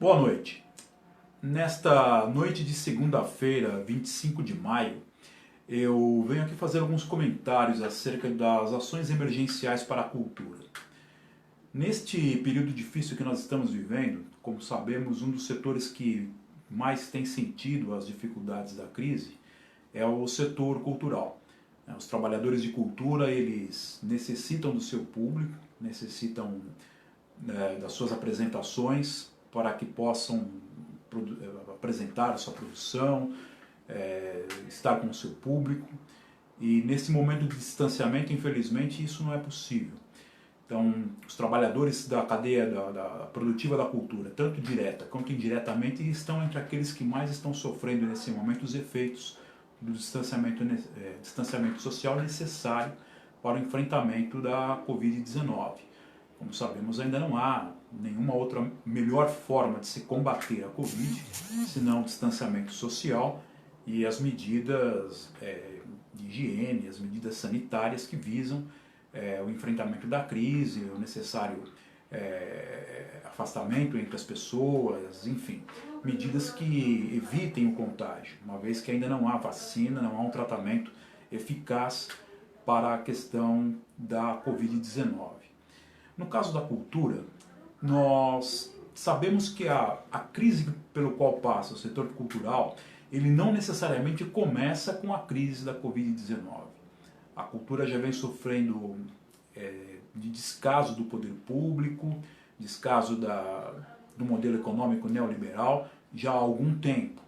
Boa noite. Nesta noite de segunda-feira, 25 de maio, eu venho aqui fazer alguns comentários acerca das ações emergenciais para a cultura. Neste período difícil que nós estamos vivendo, como sabemos, um dos setores que mais tem sentido as dificuldades da crise é o setor cultural. Os trabalhadores de cultura, eles necessitam do seu público, necessitam das suas apresentações para que possam apresentar a sua produção, estar com o seu público. E nesse momento de distanciamento, infelizmente, isso não é possível. Então, os trabalhadores da cadeia produtiva da cultura, tanto direta quanto indiretamente, estão entre aqueles que mais estão sofrendo nesse momento os efeitos do distanciamento social necessário para o enfrentamento da Covid-19. Como sabemos, ainda não há nenhuma outra melhor forma de se combater a Covid, senão o distanciamento social e as medidas de higiene, as medidas sanitárias que visam o enfrentamento da crise, o necessário afastamento entre as pessoas, enfim, medidas que evitem o contágio, uma vez que ainda não há vacina, não há um tratamento eficaz para a questão da Covid-19. No caso da cultura, nós sabemos que a crise pelo qual passa o setor cultural, ele não necessariamente começa com a crise da Covid-19. A cultura já vem sofrendo de descaso do poder público, descaso do modelo econômico neoliberal já há algum tempo.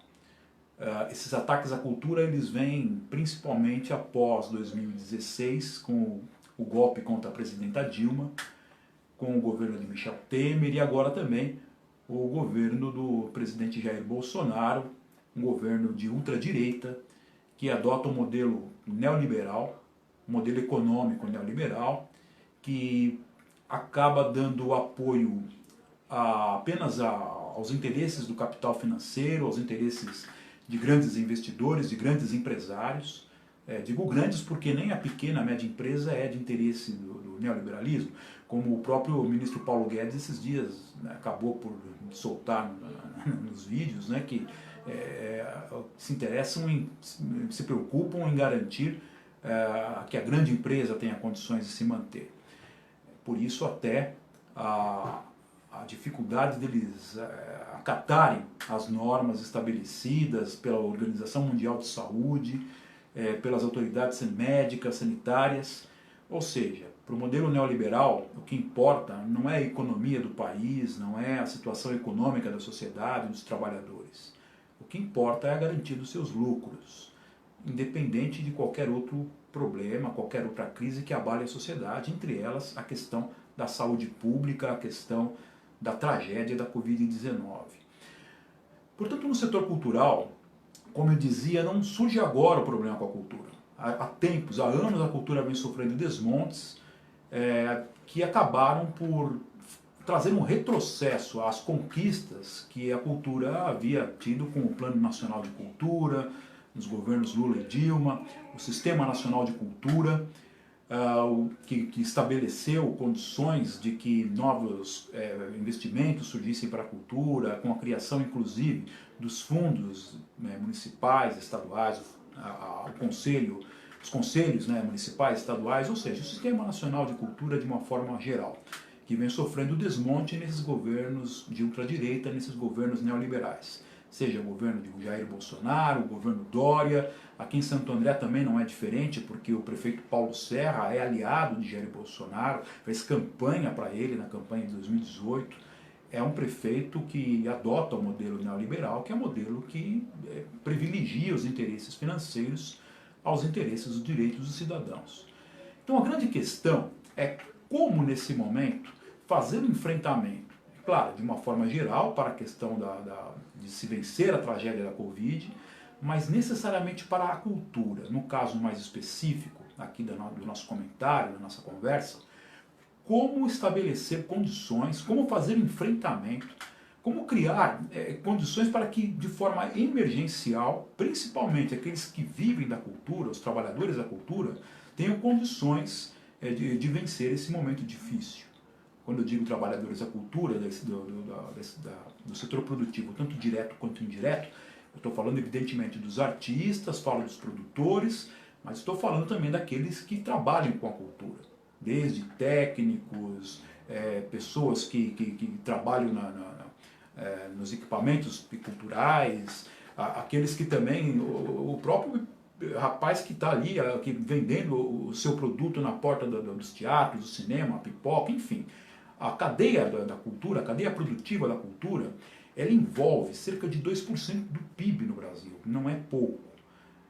Esses ataques à cultura, eles vêm principalmente após 2016, com o golpe contra a presidenta Dilma, com o governo de Michel Temer e agora também o governo do presidente Jair Bolsonaro, um governo de ultradireita que adota um modelo neoliberal, um modelo econômico neoliberal, que acaba dando apoio apenas aos interesses do capital financeiro, aos interesses de grandes investidores, de grandes empresários. Digo grandes porque nem a pequena, a média empresa é de interesse do neoliberalismo, como o próprio ministro Paulo Guedes esses dias acabou por soltar nos vídeos, que se interessam se preocupam em garantir que a grande empresa tenha condições de se manter. Por isso até a dificuldade deles acatarem as normas estabelecidas pela Organização Mundial de Saúde, pelas autoridades médicas, sanitárias. Ou seja, para o modelo neoliberal, o que importa não é a economia do país, não é a situação econômica da sociedade, dos trabalhadores. O que importa é a garantia dos seus lucros, independente de qualquer outro problema, qualquer outra crise que abale a sociedade, entre elas a questão da saúde pública, a questão da tragédia da Covid-19. Portanto, no setor cultural, como eu dizia, não surge agora o problema com a cultura. Há tempos, há anos, a cultura vem sofrendo desmontes que acabaram por trazer um retrocesso às conquistas que a cultura havia tido com o Plano Nacional de Cultura, nos governos Lula e Dilma, o Sistema Nacional de Cultura, que estabeleceu condições de que novos investimentos surgissem para a cultura, com a criação, inclusive, dos fundos municipais, estaduais, os conselhos municipais, estaduais, ou seja, o Sistema Nacional de Cultura de uma forma geral, que vem sofrendo desmonte nesses governos de ultradireita, nesses governos neoliberais. Seja o governo de Jair Bolsonaro, o governo Dória, aqui em Santo André também não é diferente, porque o prefeito Paulo Serra é aliado de Jair Bolsonaro, fez campanha para ele na campanha de 2018. É um prefeito que adota o modelo neoliberal, que é um modelo que privilegia os interesses financeiros aos interesses dos direitos dos cidadãos. Então a grande questão é como, nesse momento, fazer o enfrentamento, claro, de uma forma geral, para a questão de se vencer a tragédia da Covid, mas necessariamente para a cultura. No caso mais específico, aqui do nosso comentário, da nossa conversa, como estabelecer condições, como fazer enfrentamento, como criar condições para que, de forma emergencial, principalmente aqueles que vivem da cultura, os trabalhadores da cultura, tenham condições de vencer esse momento difícil. quando eu digo trabalhadores da cultura, do setor produtivo, tanto direto quanto indireto, eu estou falando evidentemente dos artistas, falo dos produtores, mas estou falando também daqueles que trabalham com a cultura, desde técnicos, pessoas que trabalham nos equipamentos culturais, aqueles que também, o próprio rapaz que está ali vendendo o seu produto na porta dos teatros, do cinema, a pipoca, enfim. A cadeia da cultura, a cadeia produtiva da cultura, ela envolve cerca de 2% do PIB no Brasil, não é pouco.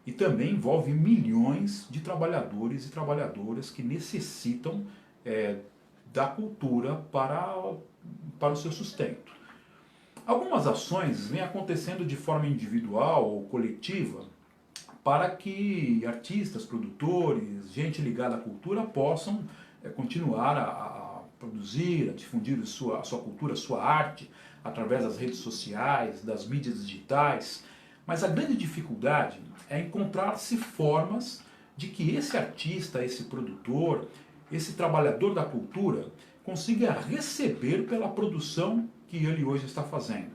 E também envolve milhões de trabalhadores e trabalhadoras que necessitam da cultura para o seu sustento. Algumas ações vêm acontecendo de forma individual ou coletiva para que artistas, produtores, gente ligada à cultura possam continuar a produzir, a difundir a sua cultura, a sua arte, através das redes sociais, das mídias digitais. Mas a grande dificuldade é encontrar-se formas de que esse artista, esse produtor, esse trabalhador da cultura consiga receber pela produção que ele hoje está fazendo,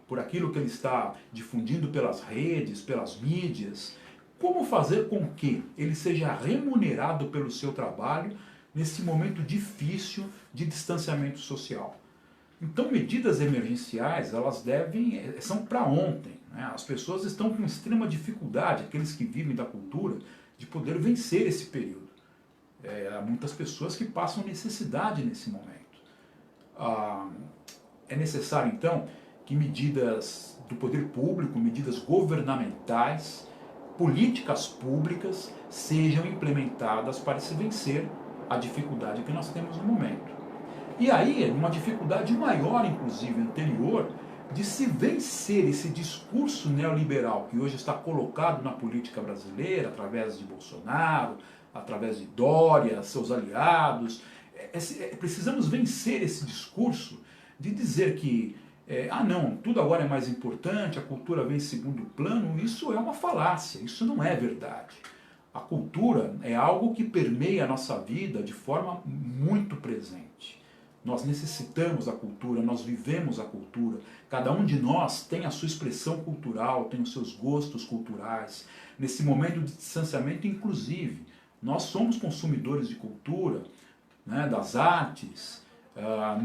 por aquilo que ele está difundindo pelas redes, pelas mídias. Como fazer com que ele seja remunerado pelo seu trabalho nesse momento difícil de distanciamento social? Então, medidas emergenciais, elas são para ontem, né? As pessoas estão com extrema dificuldade, aqueles que vivem da cultura, de poder vencer esse período. Há muitas pessoas que passam necessidade nesse momento. É necessário, então, que medidas do poder público, medidas governamentais, políticas públicas sejam implementadas para se vencer a dificuldade que nós temos no momento. E aí, uma dificuldade maior, inclusive, anterior, de se vencer esse discurso neoliberal que hoje está colocado na política brasileira, através de Bolsonaro, através de Dória, seus aliados. Precisamos vencer esse discurso de dizer que não, tudo agora é mais importante, a cultura vem em segundo plano. Isso é uma falácia, isso não é verdade. A cultura é algo que permeia a nossa vida de forma muito presente. Nós necessitamos da cultura, nós vivemos a cultura. Cada um de nós tem a sua expressão cultural, tem os seus gostos culturais. Nesse momento de distanciamento, inclusive, nós somos consumidores de cultura, né, das artes,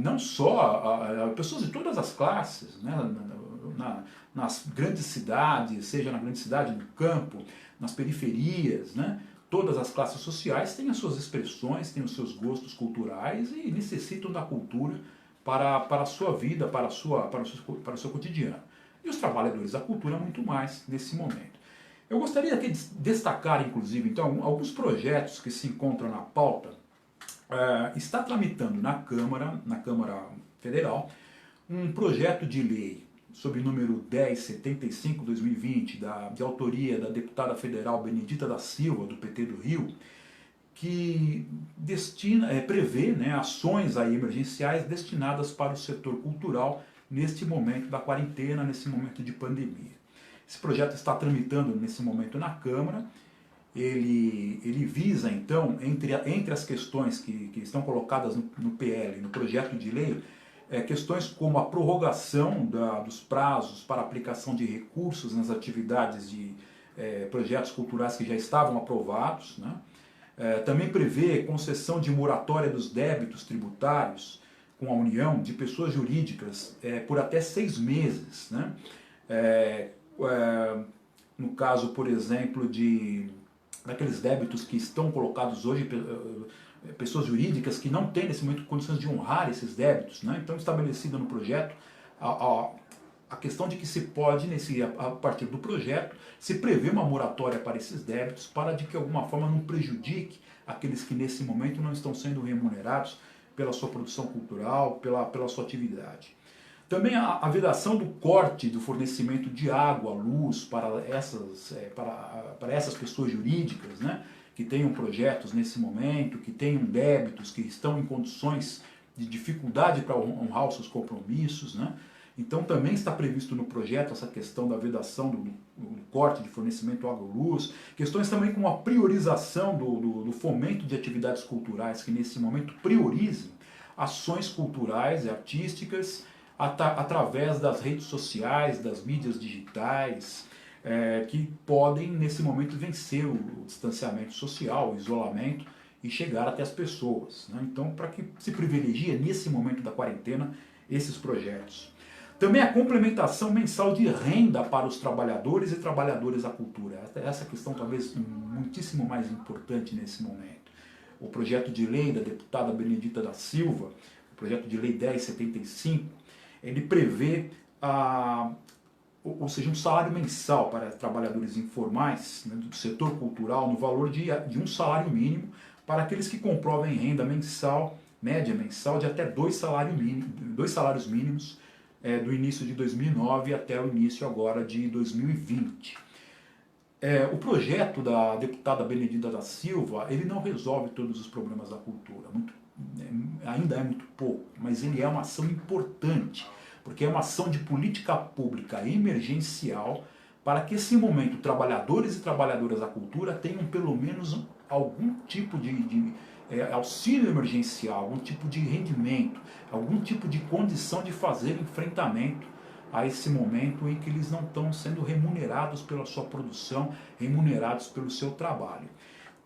não só pessoas de todas as classes, né, nas grandes cidades, seja na grande cidade, no campo, nas periferias, né, todas as classes sociais têm as suas expressões, têm os seus gostos culturais e necessitam da cultura para a sua vida, para o seu cotidiano. E os trabalhadores da cultura muito mais nesse momento. Eu gostaria de destacar, inclusive, então, alguns projetos que se encontram na pauta. Está tramitando na Câmara Federal, um projeto de lei sob o número 1075/2020, de autoria da deputada federal Benedita da Silva, do PT do Rio, que prevê, né, ações aí emergenciais destinadas para o setor cultural neste momento da quarentena, nesse momento de pandemia. Esse projeto está tramitando nesse momento na Câmara. Ele visa, então, entre as questões que estão colocadas no PL, no projeto de lei, questões como a prorrogação dos prazos para aplicação de recursos nas atividades de projetos culturais que já estavam aprovados, né? Também prevê concessão de moratória dos débitos tributários com a União de pessoas jurídicas por até 6 meses, né? No caso, por exemplo, daqueles débitos que estão colocados hoje, pessoas jurídicas que não têm nesse momento condições de honrar esses débitos, né? Então, estabelecida no projeto a questão de que se pode, a partir do projeto, se prever uma moratória para esses débitos, para de que de alguma forma não prejudique aqueles que nesse momento não estão sendo remunerados pela sua produção cultural, pela sua atividade. Também a vedação do corte do fornecimento de água, luz para essas pessoas jurídicas, né, que tenham projetos nesse momento, que tenham débitos, que estão em condições de dificuldade para honrar os seus compromissos, né? Então também está previsto no projeto essa questão da vedação do corte de fornecimento água e luz, questões também como a priorização do fomento de atividades culturais que nesse momento priorizem ações culturais e artísticas através das redes sociais, das mídias digitais, que podem, nesse momento, vencer o distanciamento social, o isolamento e chegar até as pessoas, né? Então, para que se privilegie, nesse momento da quarentena, esses projetos. Também a complementação mensal de renda para os trabalhadores e trabalhadoras da cultura. Essa questão talvez muitíssimo mais importante nesse momento. O projeto de lei da deputada Benedita da Silva, o projeto de lei 1075, ele prevê ou seja, um salário mensal para trabalhadores informais, né, do setor cultural, no valor de um salário mínimo para aqueles que comprovem renda mensal, média mensal, de até 2 salários mínimos do início de 2009 até o início agora de 2020. O projeto da deputada Benedita da Silva, ele não resolve todos os problemas da cultura, ainda é muito pouco, mas ele é uma ação importante, porque é uma ação de política pública emergencial para que, esse momento, trabalhadores e trabalhadoras da cultura tenham pelo menos algum tipo de auxílio emergencial, algum tipo de rendimento, algum tipo de condição de fazer enfrentamento a esse momento em que eles não estão sendo remunerados pela sua produção, remunerados pelo seu trabalho.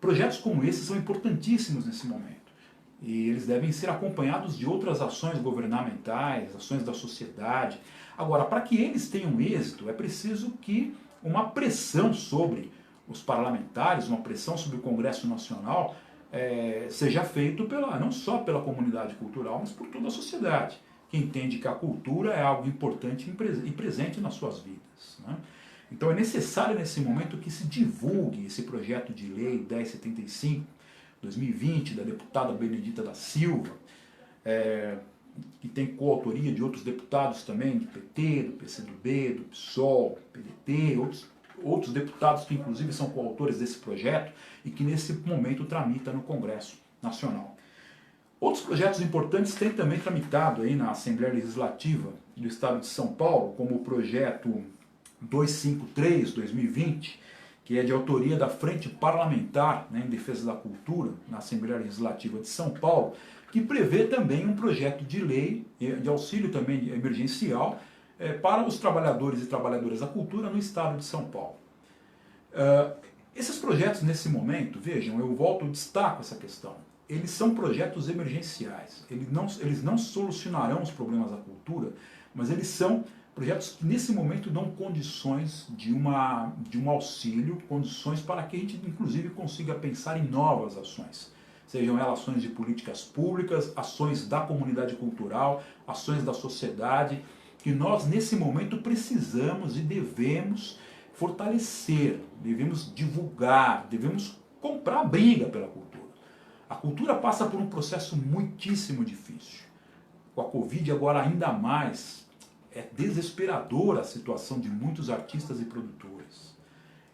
Projetos como esses são importantíssimos nesse momento. E eles devem ser acompanhados de outras ações governamentais, ações da sociedade. Agora, para que eles tenham êxito, é preciso que uma pressão sobre os parlamentares, uma pressão sobre o Congresso Nacional, seja feito não só pela comunidade cultural, mas por toda a sociedade, que entende que a cultura é algo importante e presente nas suas vidas, né? Então é necessário nesse momento que se divulgue esse projeto de lei 1075, 2020, da deputada Benedita da Silva, que tem coautoria de outros deputados também, do PT, do PCdoB, do PSOL, PDT, outros deputados que inclusive são coautores desse projeto e que nesse momento tramita no Congresso Nacional. Outros projetos importantes têm também tramitado aí na Assembleia Legislativa do Estado de São Paulo, como o projeto 253/2020, que é de autoria da Frente Parlamentar, né, em Defesa da Cultura, na Assembleia Legislativa de São Paulo, que prevê também um projeto de lei de auxílio também emergencial para os trabalhadores e trabalhadoras da cultura no Estado de São Paulo. Esses projetos, nesse momento, vejam, eu destaco essa questão. Eles são projetos emergenciais. Eles não solucionarão os problemas da cultura, mas eles são projetos que nesse momento dão condições de um auxílio, condições para que a gente inclusive consiga pensar em novas ações. Sejam elas ações de políticas públicas, ações da comunidade cultural, ações da sociedade, que nós nesse momento precisamos e devemos fortalecer, devemos divulgar, devemos comprar a briga pela cultura. A cultura passa por um processo muitíssimo difícil. Com a Covid agora ainda mais, é desesperadora a situação de muitos artistas e produtores.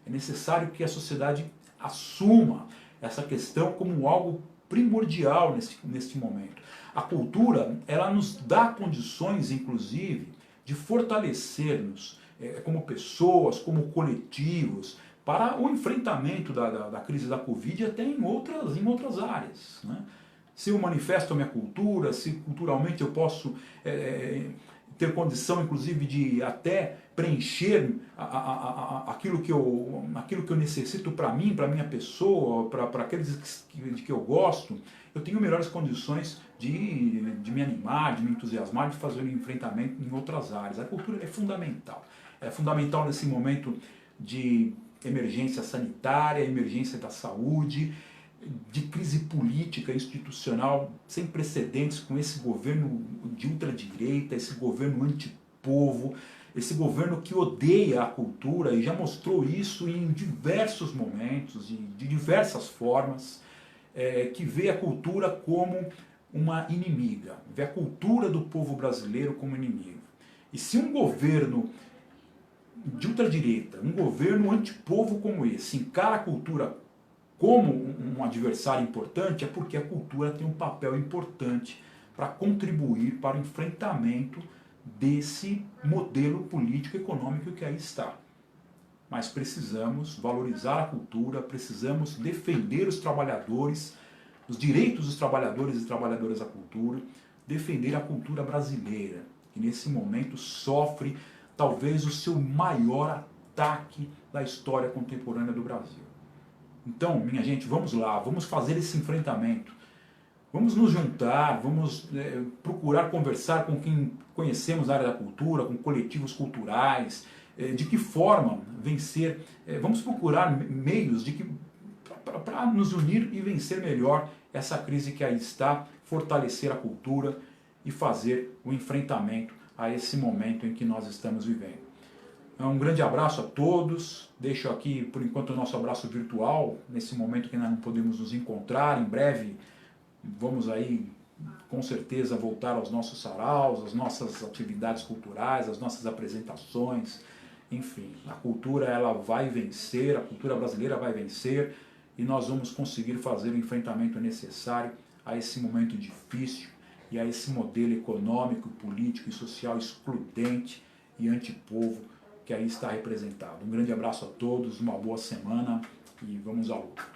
É necessário que a sociedade assuma essa questão como algo primordial neste momento. A cultura, ela nos dá condições, inclusive, de fortalecer-nos como pessoas, como coletivos, para o enfrentamento da crise da Covid até em outras áreas, né? Se eu manifesto a minha cultura, se culturalmente eu posso ter condição, inclusive, de até preencher aquilo que eu necessito para mim, para a minha pessoa, para aqueles de que eu gosto, eu tenho melhores condições de me animar, de me entusiasmar, de fazer um enfrentamento em outras áreas. A cultura é fundamental. É fundamental nesse momento de emergência sanitária, emergência da saúde, de crise política institucional sem precedentes com esse governo de ultradireita, esse governo antipovo, esse governo que odeia a cultura e já mostrou isso em diversos momentos, de diversas formas, que vê a cultura como uma inimiga, vê a cultura do povo brasileiro como inimigo. E se um governo de ultradireita, um governo antipovo como esse, encara a cultura como um adversário importante, é porque a cultura tem um papel importante para contribuir para o enfrentamento desse modelo político e econômico que aí está. Mas precisamos valorizar a cultura, precisamos defender os trabalhadores, os direitos dos trabalhadores e trabalhadoras da cultura, defender a cultura brasileira, que nesse momento sofre talvez o seu maior ataque da história contemporânea do Brasil. Então, minha gente, vamos lá, vamos fazer esse enfrentamento. Vamos nos juntar, vamos procurar conversar com quem conhecemos a área da cultura, com coletivos culturais, de que forma vencer, vamos procurar meios para nos unir e vencer melhor essa crise que aí está, fortalecer a cultura e fazer o enfrentamento a esse momento em que nós estamos vivendo. Um grande abraço a todos, deixo aqui por enquanto o nosso abraço virtual, nesse momento que ainda não podemos nos encontrar, em breve vamos aí com certeza voltar aos nossos saraus, às nossas atividades culturais, às nossas apresentações, enfim, a cultura ela vai vencer, a cultura brasileira vai vencer e nós vamos conseguir fazer o enfrentamento necessário a esse momento difícil e a esse modelo econômico, político e social excludente e antipovo que aí está representado. Um grande abraço a todos, uma boa semana e vamos à luta.